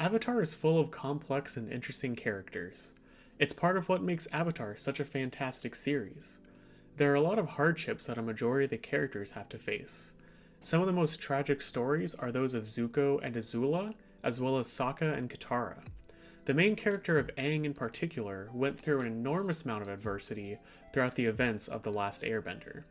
Avatar is full of complex and interesting characters. It's part of what makes Avatar such a fantastic series. There are a lot of hardships that a majority of the characters have to face. Some of the most tragic stories are those of Zuko and Azula, as well as Sokka and Katara. The main character of Aang in particular went through an enormous amount of adversity throughout the events of The Last Airbender.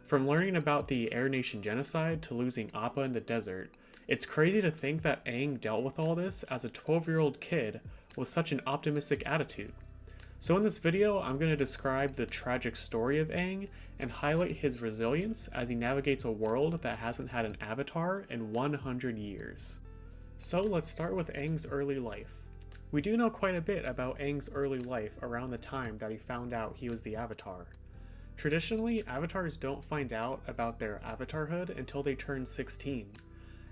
From learning about the Nation Genocide to losing Appa in the desert, it's crazy to think that Aang dealt with all this as a 12-year-old kid with such an optimistic attitude. So in this video, I'm going to describe the tragic story of Aang and highlight his resilience as he navigates a world that hasn't had an avatar in 100 years. So let's start with Aang's early life. We do know quite a bit about Aang's early life around the time that he found out he was the Avatar. Traditionally, avatars don't find out about their avatarhood until they turn 16.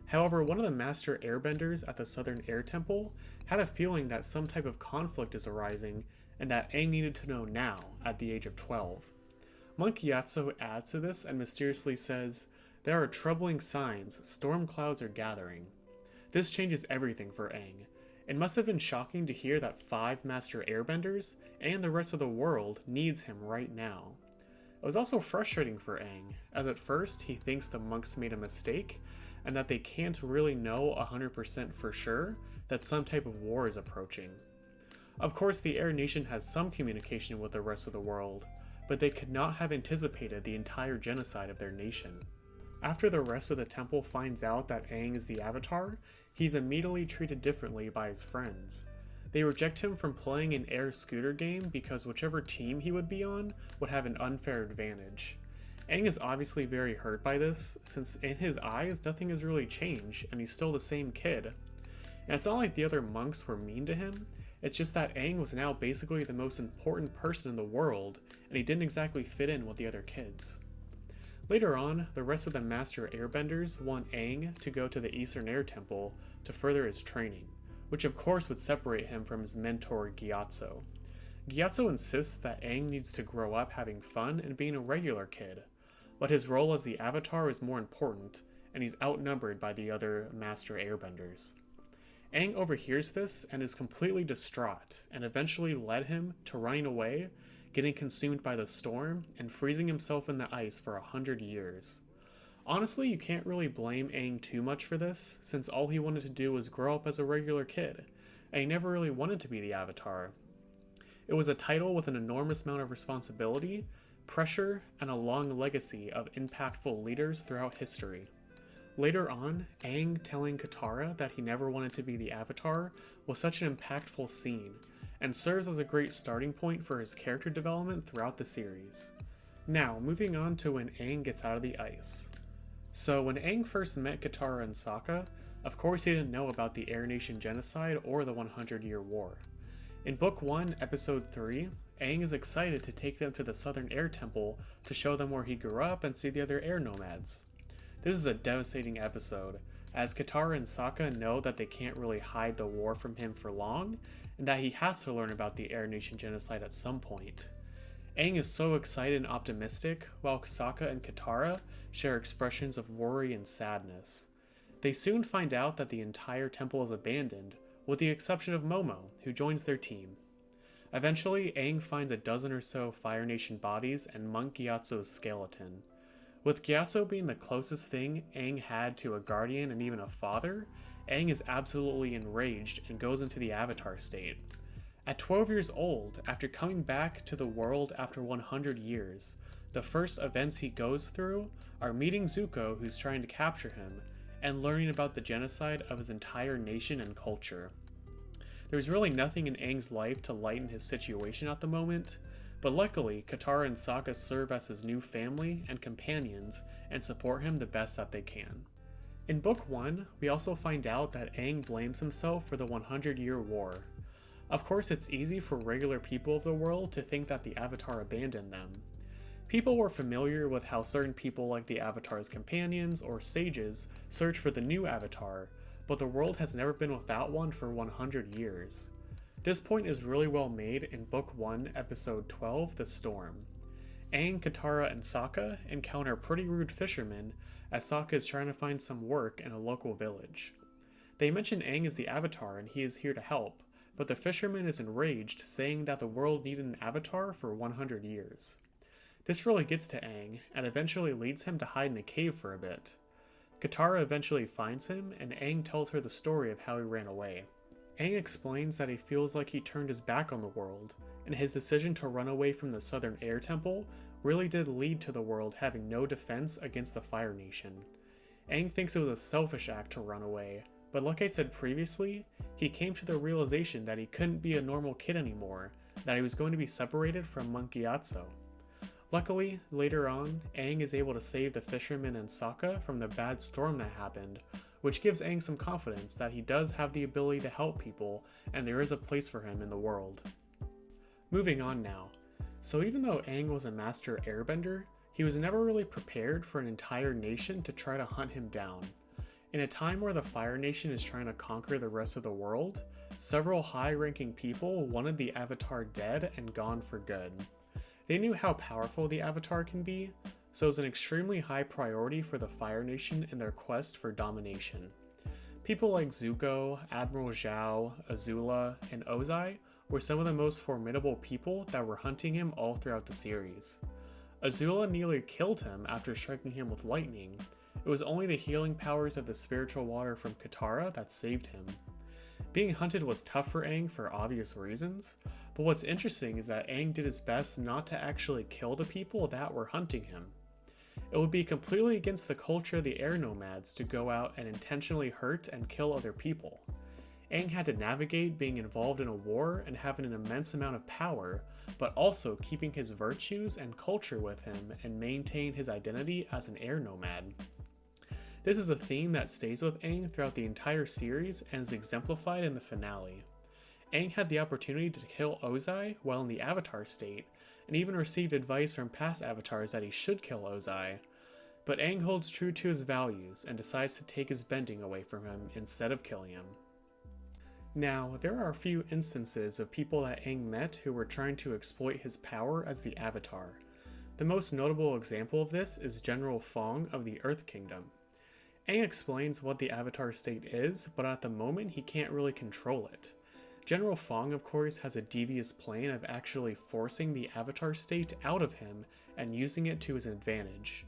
However, one of the master airbenders at the Southern Air Temple had a feeling that some type of conflict is arising and that Aang needed to know now, at the age of 12. Monk Gyatso adds to this and mysteriously says, "There are troubling signs, storm clouds are gathering." This changes everything for Aang. It must have been shocking to hear that 5 master airbenders and the rest of the world needs him right now. It was also frustrating for Aang, as at first he thinks the monks made a mistake and that they can't really know 100% for sure that some type of war is approaching. Of course, the Air Nation has some communication with the rest of the world, but they could not have anticipated the entire genocide of their nation. After the rest of the temple finds out that Aang is the Avatar, he's immediately treated differently by his friends. They reject him from playing an air scooter game because whichever team he would be on would have an unfair advantage. Aang is obviously very hurt by this, since in his eyes nothing has really changed and he's still the same kid. And it's not like the other monks were mean to him, it's just that Aang was now basically the most important person in the world and he didn't exactly fit in with the other kids. Later on, the rest of the Master Airbenders want Aang to go to the Eastern Air Temple to further his training, which of course would separate him from his mentor Gyatso. Gyatso insists that Aang needs to grow up having fun and being a regular kid, but his role as the Avatar is more important, and he's outnumbered by the other Master Airbenders. Aang overhears this and is completely distraught, and eventually led him to running away, getting consumed by the storm, and freezing himself in the ice for 100 years. Honestly, you can't really blame Aang too much for this, since all he wanted to do was grow up as a regular kid, and he never really wanted to be the Avatar. It was a title with an enormous amount of responsibility, pressure, and a long legacy of impactful leaders throughout history. Later on, Aang telling Katara that he never wanted to be the Avatar was such an impactful scene, and serves as a great starting point for his character development throughout the series. Now, moving on to when Aang gets out of the ice. So when Aang first met Katara and Sokka, of course he didn't know about the Air Nation Genocide or the 100-Year War. In Book 1, Episode 3, Aang is excited to take them to the Southern Air Temple to show them where he grew up and see the other air nomads. This is a devastating episode, as Katara and Sokka know that they can't really hide the war from him for long, and that he has to learn about the Air Nation Genocide at some point. Aang is so excited and optimistic, while Sokka and Katara share expressions of worry and sadness. They soon find out that the entire temple is abandoned, with the exception of Momo, who joins their team. Eventually, Aang finds a dozen or so Fire Nation bodies and Monk Gyatso's skeleton. With Gyatso being the closest thing Aang had to a guardian and even a father, Aang is absolutely enraged and goes into the Avatar state. At 12 years old, after coming back to the world after 100 years, the first events he goes through are meeting Zuko, who's trying to capture him, and learning about the genocide of his entire nation and culture. There's really nothing in Aang's life to lighten his situation at the moment, but luckily, Katara and Sokka serve as his new family and companions and support him the best that they can. In Book 1, we also find out that Aang blames himself for the 100-Year War. Of course, it's easy for regular people of the world to think that the Avatar abandoned them. People were familiar with how certain people like the Avatar's companions or sages search for the new Avatar, but the world has never been without one for 100 years. This point is really well made in Book 1, Episode 12, The Storm. Aang, Katara, and Sokka encounter pretty rude fishermen as Sokka is trying to find some work in a local village. They mention Aang is the Avatar and he is here to help, but the fisherman is enraged, saying that the world needed an Avatar for 100 years. This really gets to Aang, and eventually leads him to hide in a cave for a bit. Katara eventually finds him, and Aang tells her the story of how he ran away. Aang explains that he feels like he turned his back on the world, and his decision to run away from the Southern Air Temple really did lead to the world having no defense against the Fire Nation. Aang thinks it was a selfish act to run away, but like I said previously, he came to the realization that he couldn't be a normal kid anymore, that he was going to be separated from Monk Gyatso. Luckily, later on, Aang is able to save the fisherman and Sokka from the bad storm that happened, which gives Aang some confidence that he does have the ability to help people and there is a place for him in the world. Moving on now. So even though Aang was a master airbender, he was never really prepared for an entire nation to try to hunt him down. In a time where the Fire Nation is trying to conquer the rest of the world, several high-ranking people wanted the Avatar dead and gone for good. They knew how powerful the Avatar can be, so it was an extremely high priority for the Fire Nation in their quest for domination. People like Zuko, Admiral Zhao, Azula, and Ozai were some of the most formidable people that were hunting him all throughout the series. Azula nearly killed him after striking him with lightning. It was only the healing powers of the spiritual water from Katara that saved him. Being hunted was tough for Aang for obvious reasons, but what's interesting is that Aang did his best not to actually kill the people that were hunting him. It would be completely against the culture of the air nomads to go out and intentionally hurt and kill other people. Aang had to navigate being involved in a war and having an immense amount of power, but also keeping his virtues and culture with him and maintain his identity as an air nomad. This is a theme that stays with Aang throughout the entire series and is exemplified in the finale. Aang had the opportunity to kill Ozai while in the Avatar state, and even received advice from past Avatars that he should kill Ozai, but Aang holds true to his values and decides to take his bending away from him instead of killing him. Now, there are a few instances of people that Aang met who were trying to exploit his power as the Avatar. The most notable example of this is General Fong of the Earth Kingdom. Aang explains what the Avatar state is, but at the moment he can't really control it. General Fong, of course, has a devious plan of actually forcing the Avatar state out of him and using it to his advantage.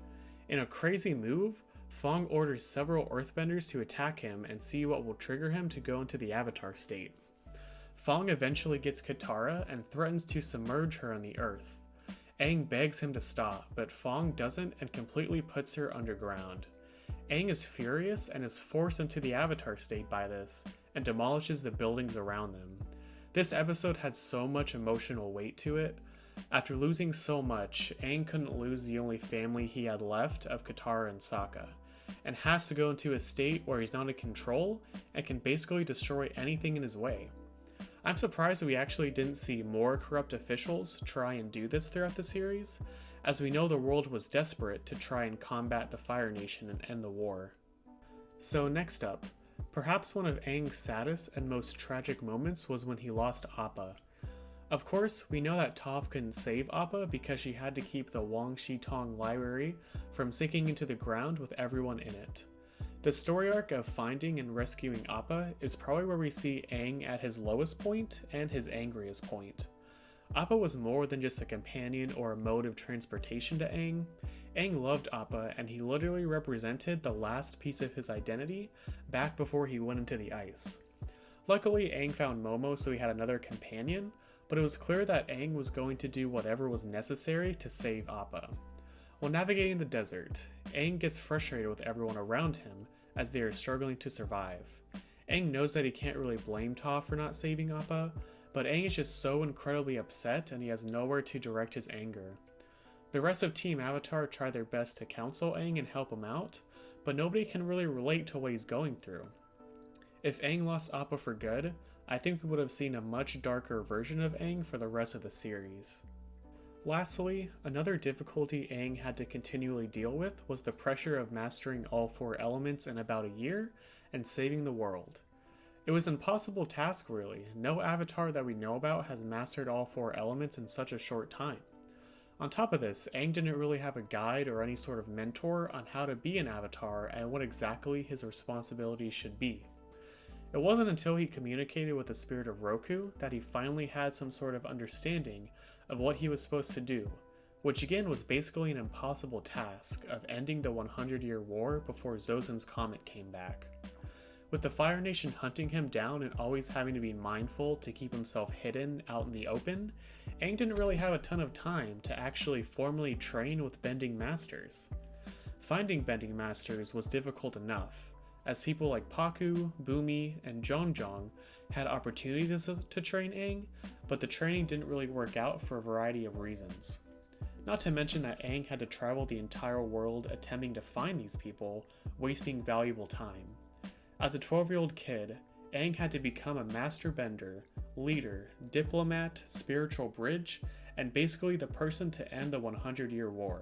In a crazy move, Fong orders several Earthbenders to attack him and see what will trigger him to go into the Avatar state. Fong eventually gets Katara and threatens to submerge her on the Earth. Aang begs him to stop, but Fong doesn't and completely puts her underground. Aang is furious and is forced into the Avatar state by this, and demolishes the buildings around them. This episode had so much emotional weight to it. After losing so much, Aang couldn't lose the only family he had left of Katara and Sokka, and has to go into a state where he's not in control and can basically destroy anything in his way. I'm surprised that we actually didn't see more corrupt officials try and do this throughout the series, as we know the world was desperate to try and combat the Fire Nation and end the war. So next up, perhaps one of Aang's saddest and most tragic moments was when he lost Appa. Of course, we know that Toph couldn't save Appa because she had to keep the Wang Shi Tong library from sinking into the ground with everyone in it. The story arc of finding and rescuing Appa is probably where we see Aang at his lowest point and his angriest point. Appa was more than just a companion or a mode of transportation to Aang. Aang loved Appa and he literally represented the last piece of his identity back before he went into the ice. Luckily, Aang found Momo so he had another companion, but it was clear that Aang was going to do whatever was necessary to save Appa. While navigating the desert, Aang gets frustrated with everyone around him as they are struggling to survive. Aang knows that he can't really blame Toph for not saving Appa, but Aang is just so incredibly upset and he has nowhere to direct his anger. The rest of Team Avatar try their best to counsel Aang and help him out, but nobody can really relate to what he's going through. If Aang lost Appa for good, I think we would have seen a much darker version of Aang for the rest of the series. Lastly, another difficulty Aang had to continually deal with was the pressure of mastering all 4 elements in about a year and saving the world. It was an impossible task really. No Avatar that we know about has mastered all 4 elements in such a short time. On top of this, Aang didn't really have a guide or any sort of mentor on how to be an Avatar and what exactly his responsibilities should be. It wasn't until he communicated with the spirit of Roku that he finally had some sort of understanding of what he was supposed to do, which again was basically an impossible task of ending the 100-year war before Zozen's comet came back. With the Fire Nation hunting him down and always having to be mindful to keep himself hidden out in the open, Aang didn't really have a ton of time to actually formally train with bending masters. Finding bending masters was difficult enough, as people like Pakku, Bumi, and Jongjong had opportunities to train Aang, but the training didn't really work out for a variety of reasons. Not to mention that Aang had to travel the entire world attempting to find these people, wasting valuable time. As a 12-year-old kid, Aang had to become a master bender, leader, diplomat, spiritual bridge, and basically the person to end the 100-year war.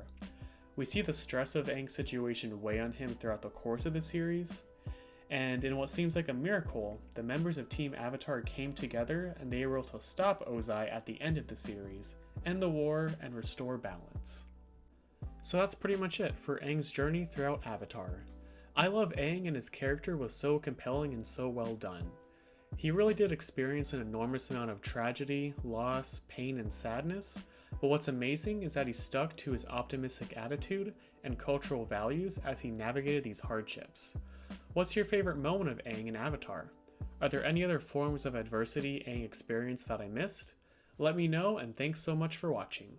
We see the stress of Aang's situation weigh on him throughout the course of the series, and in what seems like a miracle, the members of Team Avatar came together and they were able to stop Ozai at the end of the series, end the war, and restore balance. So that's pretty much it for Aang's journey throughout Avatar. I love Aang, and his character was so compelling and so well done. He really did experience an enormous amount of tragedy, loss, pain, and sadness, but what's amazing is that he stuck to his optimistic attitude and cultural values as he navigated these hardships. What's your favorite moment of Aang in Avatar? Are there any other forms of adversity Aang experienced that I missed? Let me know, and thanks so much for watching.